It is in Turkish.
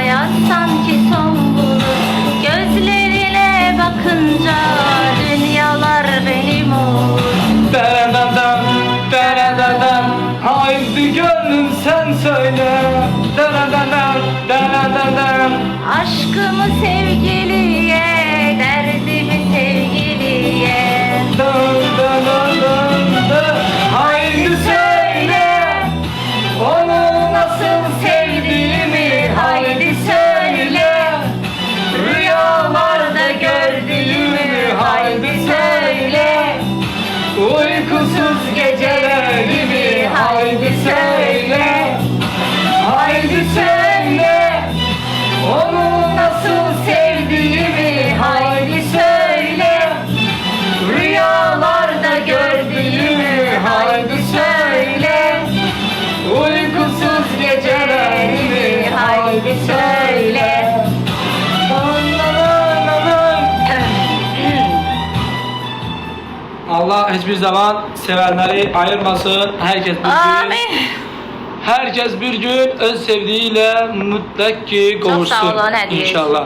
hayat sanki son bulur. Gözlerine bakınca dünyalar benim olur. Deredadam, deredadam, haydi gönlüm sen söyle. Deredadam, deredadam. Aşkımı sevgiliye, derdimi sevgiliye. Dön, dön, dön, dön, dön. Haydi söyle, onu nasıl sevdiğimi haydi söyle. Rüyalarda gördüğümü haydi söyle. Uykusuz gecelerimi haydi söyle. Haydi söyle, onu nasıl sevdiğimi haydi söyle. Rüyalarda gördüğümü haydi söyle. Uykusuz gecelerimi haydi söyle. Allah hiçbir zaman sevenleri ayırmasın. Herkes bir gün öz sevdiğiyle mutlak ki Çok kavuşsun. sağ olun hediye. İnşallah.